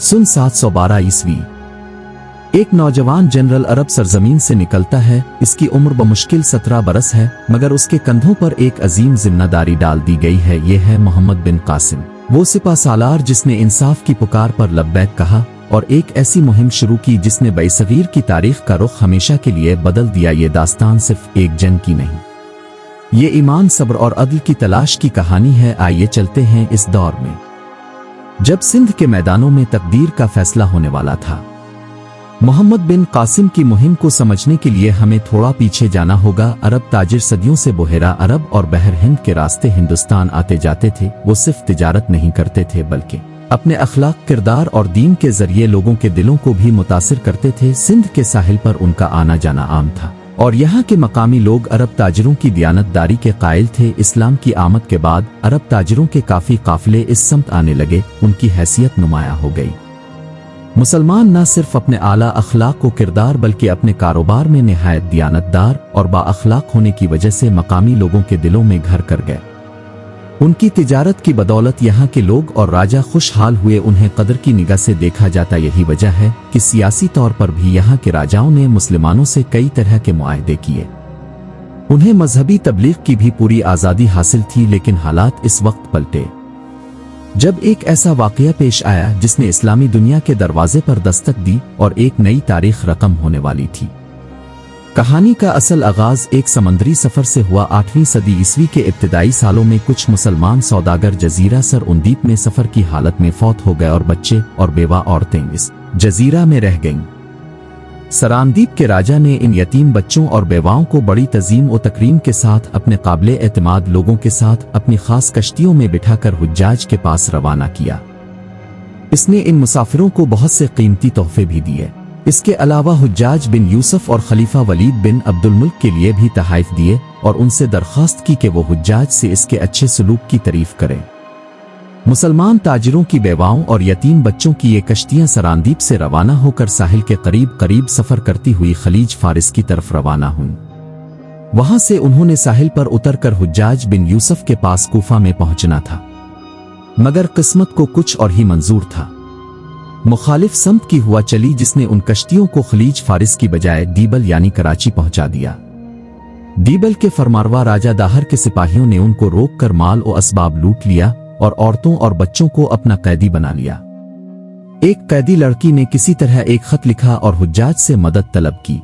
सन 712 ईस्वी। एक नौजवान जनरल अरब सरजमीन से निकलता है। इसकी उम्र बमुश्किल 17 बरस है, मगर उसके कंधों पर एक अजीम जिम्मेदारी डाल दी गई है। ये है मोहम्मद बिन कासिम, वो सिपा सालार जिसने इंसाफ की पुकार पर लब्बैक कहा और एक ऐसी मुहिम शुरू की जिसने बईसगीर की तारीख का रुख हमेशा के लिए बदल दिया। ये दास्तान सिर्फ एक जंग की नहीं, ये ईमान, सब्र और अदल की तलाश की कहानी है। आइए चलते हैं इस दौर में जब सिंध के मैदानों में तकदीर का फैसला होने वाला था। मोहम्मद बिन कासिम की मुहिम को समझने के लिए हमें थोड़ा पीछे जाना होगा। अरब ताजिर सदियों से बुहेरा अरब और बहर हिंद के रास्ते हिंदुस्तान आते जाते थे। वो सिर्फ तिजारत नहीं करते थे, बल्कि अपने अखलाक, किरदार और दीन के जरिए लोगों के दिलों को भी मुतासिर करते थे। सिंध के साहिल पर उनका आना जाना आम था और यहाँ के मकामी लोग अरब ताजिरों की दियानतदारी के कायल थे। इस्लाम की आमद के बाद अरब ताजिरों के काफी काफिले इस समत आने लगे। उनकी हैसियत नुमाया हो गई। मुसलमान न सिर्फ अपने आला अखलाक व किरदार बल्कि अपने कारोबार में निहायत दियानतदार और बाअखलाक होने की वजह से मकामी लोगों के दिलों में घर कर गए। उनकी तिजारत की बदौलत यहाँ के लोग और राजा खुशहाल हुए। उन्हें कदर की निगाह से देखा जाता। यही वजह है कि सियासी तौर पर भी यहाँ के राजाओं ने मुसलमानों से कई तरह के मुआहदे किए। उन्हें मजहबी तबलीग की भी पूरी आज़ादी हासिल थी। लेकिन हालात इस वक्त पलटे जब एक ऐसा वाकया पेश आया जिसने इस्लामी दुनिया के दरवाजे पर दस्तक दी और एक नई तारीख रकम होने वाली थी। कहानी का असल आगाज एक समंदरी सफर से हुआ। 8वीं सदी ईस्वी के इब्तिदाई सालों में कुछ मुसलमान सौदागर जजीरा सर उनदीप में सफर की हालत में फौत हो गए और बच्चे और बेवा औरतें इस जजीरा में रह गईं। सरानदीप के राजा ने इन यतीम बच्चों और बेवाओं को बड़ी तज़ीम और तकरीम के साथ अपने काबिले एतमाद लोगों के साथ अपनी खास कश्तियों में बिठाकर हुज्जाज के पास रवाना किया। इसने इन मुसाफिरों को बहुत से कीमती तोहफे भी दिए। इसके अलावा हुज्जाज बिन यूसुफ और खलीफा वलीद बिन अब्दुल मुल्क के लिए भी तहाइफ दिए और उनसे दरख्वास्त की कि वो हुज्जाज से इसके अच्छे सलूक की तारीफ करें। मुसलमान ताजिरों की बेवाओं और यतीम बच्चों की ये कश्तियां सरानदीप से रवाना होकर साहिल के करीब करीब सफर करती हुई खलीज फारिस की तरफ रवाना हुईं। वहां से उन्होंने साहिल पर उतरकर हुज्जाज बिन यूसुफ के पास कूफा में पहुंचना था, मगर किस्मत को कुछ और ही मंजूर था। मुखालिफ समत की हुआ चली जिसने उन कश्तियों को खलीज फारिस की बजाय दीबल यानी कराची पहुंचा दिया। दीबल के फरमारवा राजा दाहर के सिपाहियों ने उनको रोककर माल और असबाब लूट लिया और औरतों और बच्चों को अपना कैदी बना लिया। एक कैदी लड़की ने किसी तरह एक खत लिखा और हुज्जाज से मदद तलब की।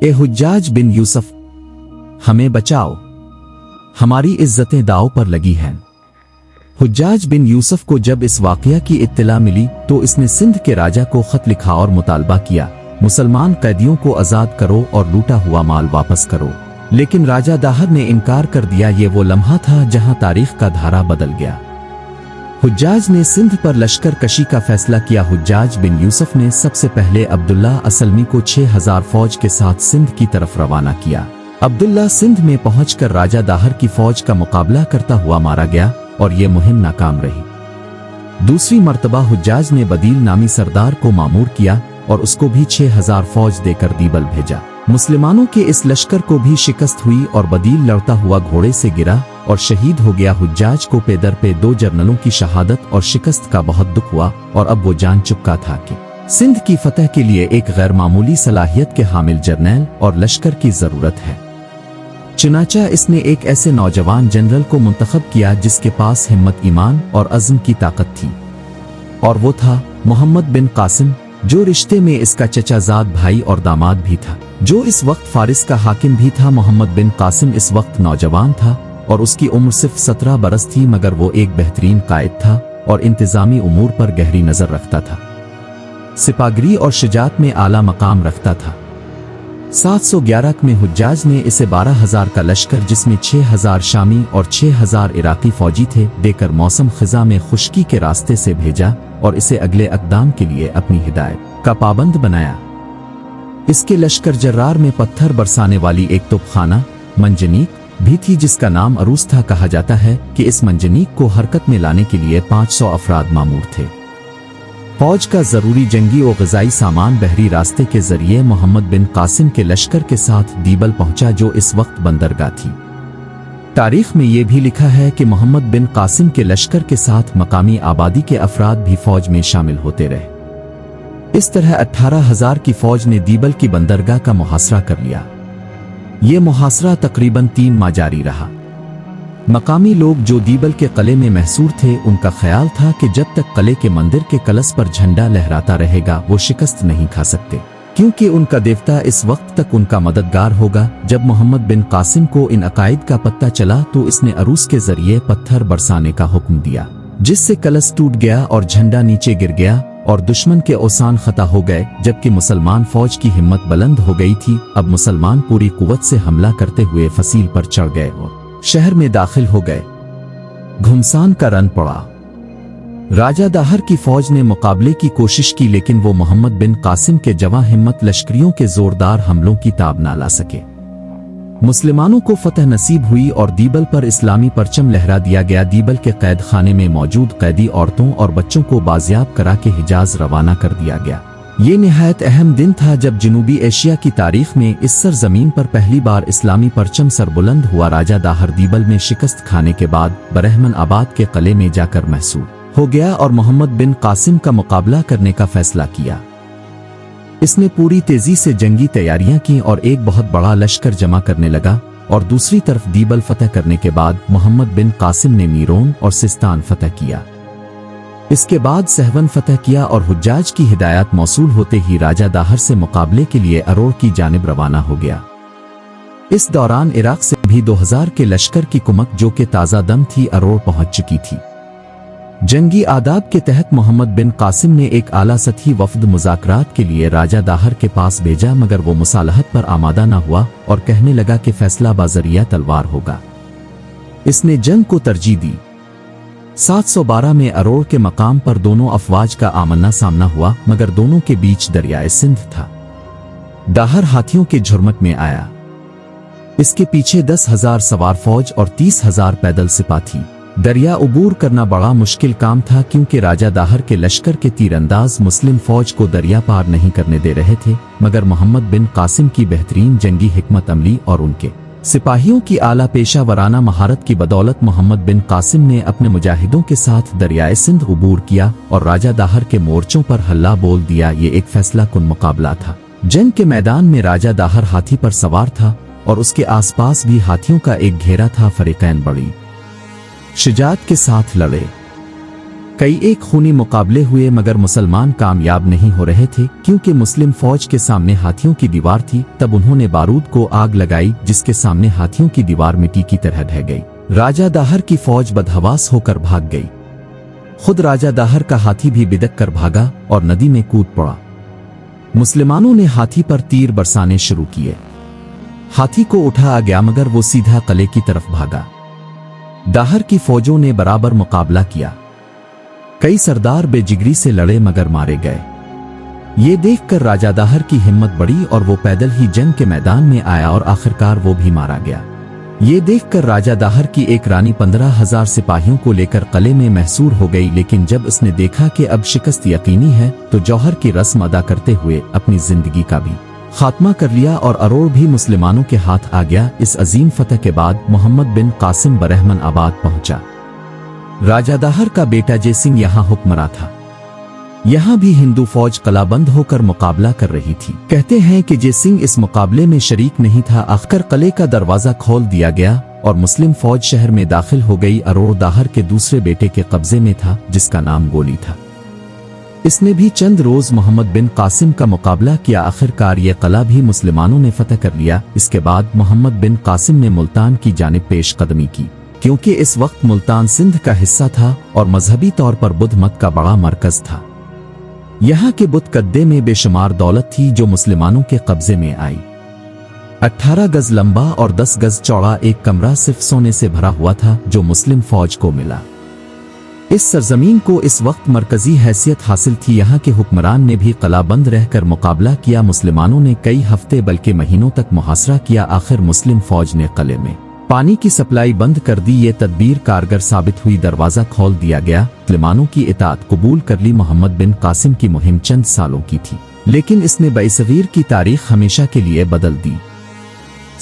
ए हुज्जाज बिन यूसुफ, हमें बचाओ, हमारी इज्जतें दांव पर लगी हैं। हुज्जाज बिन यूसुफ को जब इस वाकया की इत्तला मिली तो इसने सिंध के राजा को खत लिखा और मुतालबा किया, मुसलमान कैदियों को आजाद करो और लूटा हुआ माल वापस करो। लेकिन राजा दाहर ने इनकार कर दिया। ये वो लम्हा था जहां तारीख का धारा बदल गया। हुज्जाज ने सिंध पर लश्कर कशी का फैसला किया। हुज्जाज बिन यूसुफ ने सबसे पहले अब्दुल्ला असलमी को 6000 फौज के साथ सिंध की तरफ रवाना किया। अब्दुल्ला सिंध में पहुंचकर राजा दाहर की फौज का मुकाबला करता हुआ मारा गया और ये मुहिम नाकाम रही। दूसरी मर्तबा हुज्जाज ने बदील नामी सरदार को मामूर किया और उसको भी 6000 फौज देकर दीबल भेजा। मुसलमानों के इस लश्कर को भी शिकस्त हुई और बदील लड़ता हुआ घोड़े से गिरा और शहीद हो गया। हुज्जाज को पेदर पे 2 जर्नलों की शहादत और शिकस्त का बहुत दुख हुआ और अब वो जान चुका था कि सिंध की फतह के लिए एक गैर मामूली सलाहियत के हामिल जर्नैल और लश्कर की जरूरत है। चुनाचा इसने एक ऐसे नौजवान जनरल को मुंतखब किया जिसके पास हिम्मत, ईमान और अज़्म की ताकत थी, और वो था मोहम्मद बिन कासिम, जो रिश्ते में इसका चचाजाद भाई और दामाद भी था, जो इस वक्त फारिस का हाकिम भी था। मोहम्मद बिन कासिम इस वक्त नौजवान था और उसकी उम्र सिर्फ 17 बरस थी, मगर वो एक बेहतरीन कायद था और इंतजामी उमूर पर गहरी नजर रखता था। सिपागिरी और शुजात में आला मकाम रखता था। 711 में हुज्जाज ने इसे 12,000 का लश्कर, जिसमें 6,000 शामी और 6,000 इराकी फौजी थे, देकर मौसम खिजा में खुश्की के रास्ते से भेजा और इसे अगले अक़दाम के लिए अपनी हिदायत का पाबंद बनाया। इसके लश्कर जर्रार में पत्थर बरसाने वाली एक तोपखाना मंजनीक भी थी जिसका नाम अरूस था। कहा जाता है कि इस मंजनीक को हरकत में लाने के लिए 500 अफराद मामूर थे। फौज का जरूरी जंगी और ग़िज़ाई सामान बहरी रास्ते के जरिए मोहम्मद बिन कासिम के लश्कर के साथ दीबल पहुंचा, जो इस वक्त बंदरगाह थी। तारीख में ये भी लिखा है कि मोहम्मद बिन कासिम के लश्कर के साथ मकामी आबादी के अफराद भी फौज में शामिल होते रहे। इस तरह 18,000 की फौज ने दीबल की बंदरगाह का मुहासरा कर लिया। ये मुहासरा तकरीबन 3 माह जारी रहा। मकामी लोग जो दीबल के किले में महसूर थे, उनका ख्याल था कि जब तक किले के मंदिर के कलश पर झंडा लहराता रहेगा वो शिकस्त नहीं खा सकते, क्योंकि उनका देवता इस वक्त तक उनका मददगार होगा। जब मोहम्मद बिन कासिम को इन अकायद का पता चला तो इसने अरूस के जरिए पत्थर बरसाने का हुक्म दिया, जिससे कलश टूट गया और झंडा नीचे गिर गया और दुश्मन के औसान खता हो गए। जबकि मुसलमान फौज की हिम्मत बुलंद हो गई थी। अब मुसलमान पूरी कुव्वत से हमला करते हुए फसील पर चढ़ गए और शहर में दाखिल हो गए। घुमसान का रन पड़ा। राजा दाहर की फौज ने मुकाबले की कोशिश की, लेकिन वो मोहम्मद बिन कासिम के जवां हिम्मत लश्करियों के जोरदार हमलों की ताब ना ला सके। मुसलमानों को फतह नसीब हुई और दीबल पर इस्लामी परचम लहरा दिया गया। दीबल के कैद खाने में मौजूद कैदी औरतों और बच्चों को बाजियाब करा के हिजाज रवाना कर दिया गया। ये निहायत अहम दिन था जब जनूबी एशिया की तारीख में इस सरजमीन पर पहली बार इस्लामी परचम सरबुलंद हुआ। राजा दाहर दीबल में शिकस्त खाने के बाद बरहमन आबाद के किले में जाकर महसूर हो गया और मोहम्मद बिन कासिम का मुकाबला करने का फैसला किया। इसने पूरी तेजी से जंगी तैयारियां की और एक बहुत बड़ा लश्कर जमा करने लगा। और दूसरी तरफ दीबल फतह करने के बाद मोहम्मद बिन कासिम ने मीरोन और सिस्तान फतह किया। इसके बाद सहवन फतह किया और हुज्जाज की हिदायत मौसूल होते ही राजा दाहर से मुकाबले के लिए अरोड़ की जानिब रवाना हो गया। इस दौरान इराक से भी 2000 के लश्कर की कुमक, जो कि ताज़ा दम थी, अरोड़ पहुंच चुकी थी। जंगी आदाब के तहत मोहम्मद बिन कासिम ने एक आला सतही वफद मुज़ाकरात के लिए राजा दाहर के पास भेजा, मगर वो मुसालहत पर आमादा न हुआ और कहने लगा कि फैसला बाज़रिया तलवार होगा। इसने जंग को तरजीह दी। 712 में अरोड़ के मकाम पर दोनों अफवाज का आमना सामना हुआ, मगर दोनों के बीच दरियाए सिंध था। दाहर हाथियों के झुरमट में आया। इसके पीछे 10,000 सवार फौज और 30,000 पैदल सिपा थी। दरिया उबूर करना बड़ा मुश्किल काम था, क्योंकि राजा दाहर के लश्कर के तीरंदाज मुस्लिम फौज को दरिया पार नहीं करने दे रहे थे। मगर मोहम्मद बिन कासिम की बेहतरीन जंगी हिकमत अमली और उनके सिपाहियों की आला पेशा वराना महारत की बदौलत मोहम्मद बिन कासिम ने अपने मुजाहिदों के साथ दरियाए सिंध उबूर किया और राजा दाहर के मोर्चों पर हल्ला बोल दिया। ये एक फैसला कुन मुकाबला था। जंग के मैदान में राजा दाहर हाथी पर सवार था और उसके आसपास भी हाथियों का एक घेरा था। फरीकैन बड़ी शिजात के साथ लड़े। कई एक खूनी मुकाबले हुए, मगर मुसलमान कामयाब नहीं हो रहे थे, क्योंकि मुस्लिम फौज के सामने हाथियों की दीवार थी। तब उन्होंने बारूद को आग लगाई, जिसके सामने हाथियों की दीवार मिट्टी की तरह ढह गई। राजा दाहर की फौज बदहवास होकर भाग गई। खुद राजा दाहर का हाथी भी बिदक कर भागा और नदी में कूद पड़ा। मुसलमानों ने हाथी पर तीर बरसाने शुरू किए। हाथी को उठाया गया, मगर वो सीधा किले की तरफ भागा। दाहर की फौजों ने बराबर मुकाबला किया। कई सरदार बेजिगरी से लड़े, मगर मारे गए। ये देखकर राजा दाहर की हिम्मत बढ़ी और वो पैदल ही जंग के मैदान में आया और आखिरकार वो भी मारा गया। ये देखकर राजा दाहर की एक रानी 15,000 सिपाहियों को लेकर किले में महसूर हो गई। लेकिन जब उसने देखा कि अब शिकस्त यकीनी है, तो जौहर की रस्म अदा करते हुए अपनी जिंदगी का भी खात्मा कर लिया और अरोड़ भी मुसलमानों के हाथ आ गया। इस अजीम फतह के बाद मोहम्मद बिन कासिम बरहमन आबाद पहुंचा। राजा दाहर का बेटा जय सिंह यहाँ हुक्मरां था। यहाँ भी हिंदू फौज कलाबंद होकर मुकाबला कर रही थी। कहते हैं कि जय सिंह इस मुकाबले में शरीक नहीं था। आखिर किले का दरवाजा खोल दिया गया और मुस्लिम फौज शहर में दाखिल हो गई। अरोड़ दाहर के दूसरे बेटे के कब्जे में था, जिसका नाम गोली था। इसने भी चंद रोज मोहम्मद बिन कासिम का मुकाबला किया। आखिरकार यह किला भी मुसलमानों ने फतह कर लिया। इसके बाद मोहम्मद बिन कासिम ने मुल्तान की जानिब पेश कदमी की, क्योंकि इस वक्त मुल्तान सिंध का हिस्सा था और मजहबी तौर पर बुद्ध मत का बड़ा मरकज था। यहाँ के बुत कद्दे में बेशुमार दौलत थी जो मुसलमानों के कब्जे में आई। 18 गज लंबा और 10 गज चौड़ा एक कमरा सिर्फ सोने से भरा हुआ था, जो मुस्लिम फौज को मिला। इस सरजमीन को इस वक्त मरकजी हैसियत हासिल थी। यहाँ के हुक्मरान ने भी किलाबंद रहकर मुकाबला किया। मुसलमानों ने कई हफ्ते बल्कि महीनों तक मुहासरा किया। आखिर मुस्लिम फौज ने किले में पानी की सप्लाई बंद कर दी। ये तदबीर कारगर साबित हुई। दरवाजा खोल दिया गया। मुसलमानों की इताअत कबूल कर ली। मोहम्मद बिन कासिम की मुहिम चंद सालों की थी, लेकिन इसने बइसगीर की तारीख हमेशा के लिए बदल दी।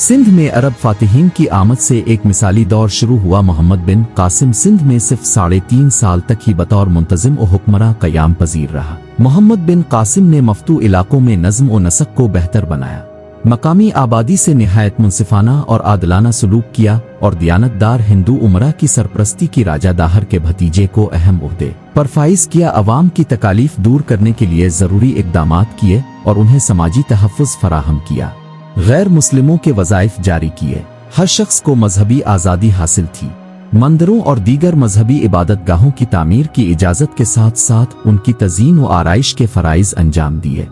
सिंध में अरब फातिहीन की आमद से एक मिसाली दौर शुरू हुआ। मोहम्मद बिन कासिम सिंध में सिर्फ 3.5 साल तक ही बतौर मुंतजिम और हुक्मरां क़याम पजीर रहा। मोहम्मद बिन कासिम ने मफ्तू इलाकों में नज़्म और नसक को बेहतर बनाया, मकामी आबादी से निहायत मुंसिफाना और आदलाना सलूक किया और दियानतदार हिंदू उमरा की सरपरस्ती की राजा दाहर के भतीजे को अहम ओहदे पर फाइज किया। अवाम की तकालीफ दूर करने के लिए ज़रूरी इक़दामात किए और उन्हें समाजी तहफ़्फ़ुज़ फराहम किया। गैर मुस्लिमों के वज़ाइफ जारी किए। हर शख्स को मजहबी आज़ादी हासिल थी। मंदिरों और दीगर मजहबी इबादतगाहों की तामीर की इजाज़त के साथ साथ उनकी तज़ीन व आराइश के फ़राइज़ अंजाम दिए।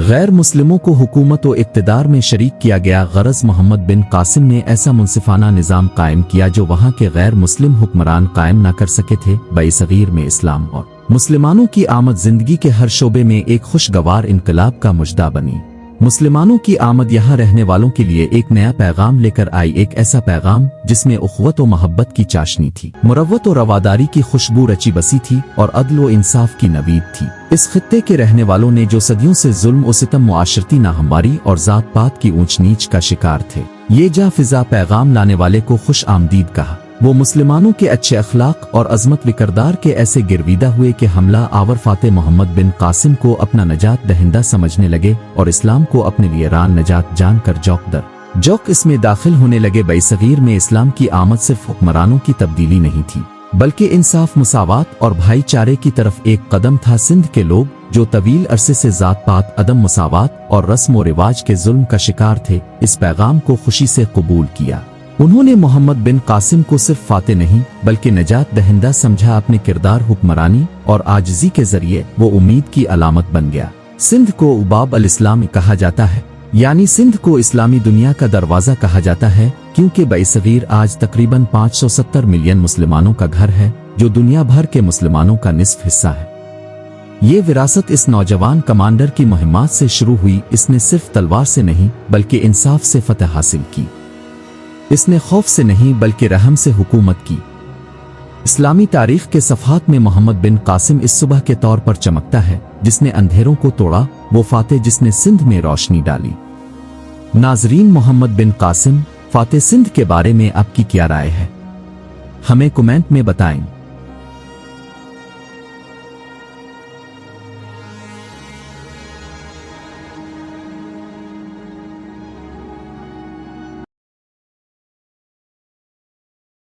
गैर मुस्लिमों को हुकूमत व इक़्तिदार में शरीक किया गया। गरज मोहम्मद बिन कासिम ने ऐसा मुंसिफाना निज़ाम कायम किया जो वहाँ के गैर मुस्लिम हुक्मरान कायम न कर सके थे। बइसगीर में इस्लाम और मुसलमानों की आमद ज़िंदगी के हर शोबे में एक खुशगवार इनकलाब का मुजदा बनी। मुसलमानों की आमद यहाँ रहने वालों के लिए एक नया पैगाम लेकर आई, एक ऐसा पैगाम जिसमें उख़्वत व मोहब्बत की चाशनी थी, मुरव्वत और रवादारी की खुशबू रची बसी थी और अदल व इंसाफ की नवीद थी। इस खित्ते के रहने वालों ने जो सदियों से जुल्म व सितम, मुआशरती नाहमवारी और ज़ात पात की ऊंच नीच का शिकार थे, ये जा फिजा पैगाम लाने वाले को खुश आमदीद कहा। वो मुसलमानों के अच्छे अखलाक और अजमत विकरदार के ऐसे गिरविदा हुए कि हमला आवर फाते मोहम्मद बिन कासिम को अपना नजात दहिंदा समझने लगे और इस्लाम को अपने लिए रान नजात जानकर जौक इसमें दाखिल होने लगे। बइसगीर में इस्लाम की आमद सिर्फ हुक्मरानों की तब्दीली नहीं थी, बल्कि इंसाफ, मुसावात और भाईचारे की तरफ एक कदम था। सिंध के लोग जो तवील अरसे से जात पात, अदम मुसावात और रस्म व रिवाज के जुल्म का शिकार थे, इस पैगाम को खुशी से कबूल किया। उन्होंने मोहम्मद बिन कासिम को सिर्फ फाते नहीं बल्कि नजात दहिंदा समझा। अपने किरदार, हुक्मरानी और आजिज़ी के जरिए वो उम्मीद की अलामत बन गया। सिंध को उबाब अल इस्लाम कहा जाता है, यानी सिंध को इस्लामी दुनिया का दरवाज़ा कहा जाता है, क्योंकि बइसगीर आज तकरीबन 570 मिलियन मुसलमानों का घर है, जो दुनिया भर के मुसलमानों का निस्फ हिस्सा है। ये विरासत इस नौजवान कमांडर की मुहिम्मात से शुरू हुई। इसने सिर्फ तलवार से नहीं बल्कि इंसाफ से फतह हासिल की। इसने खौफ से नहीं बल्कि रहम से हुकूमत की। इस्लामी तारीख के सफ़हात में मोहम्मद बिन कासिम इस सुबह के तौर पर चमकता है जिसने अंधेरों को तोड़ा, वो फाते जिसने सिंध में रोशनी डाली। नाजरीन, मोहम्मद बिन कासिम फाते सिंध के बारे में आपकी क्या राय है? हमें कमेंट में बताएं।